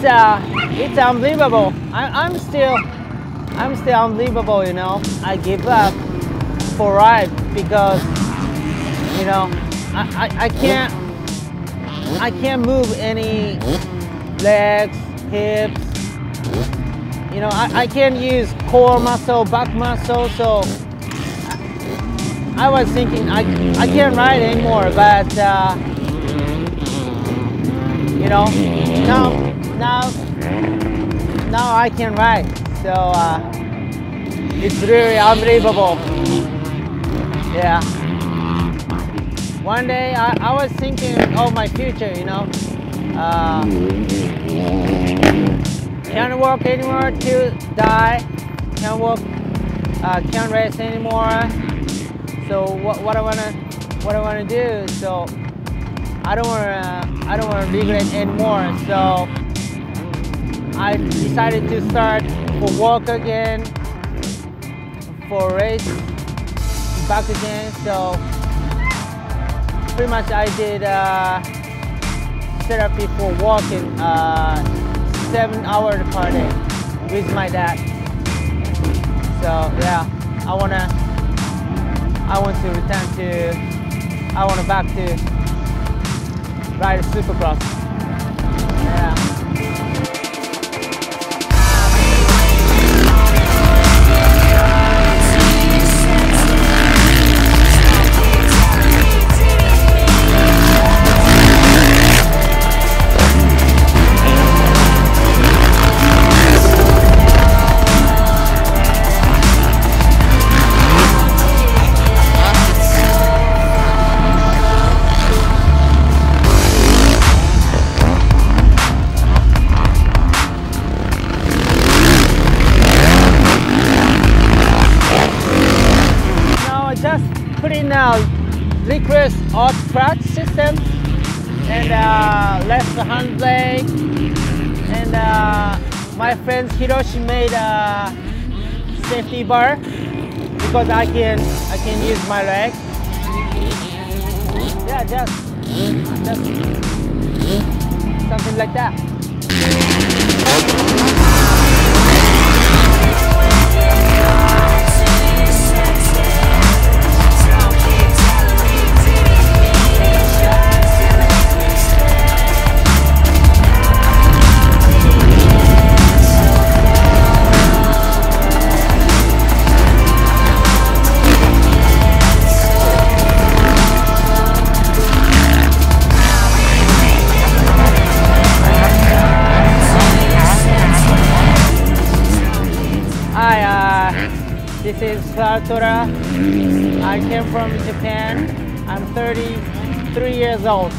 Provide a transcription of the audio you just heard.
it's unbelievable. I'm still unbelievable, you know. I give up for ride because, you know, I can't move any legs, hips. You know, I can't use core muscle, back muscle, so I was thinking I can't ride anymore, but you know, now I can ride, so it's really unbelievable. Yeah. One day I was thinking of my future, you know. Can't walk anymore to die. Can't walk. Can't race anymore. So what I wanna do? So I don't wanna regret anymore. So I decided to start for walk again, for race back again. So pretty much I did therapy for walking 7 hours per day with my dad. So yeah, I want to return to, I want to back to ride Supercross. Yeah. Just put in request off track system and left hand brake, and my friend Hiroshi made a safety bar because I can use my leg. Yeah, just something like that. This is Toda. I came from Japan. I'm 33 years old.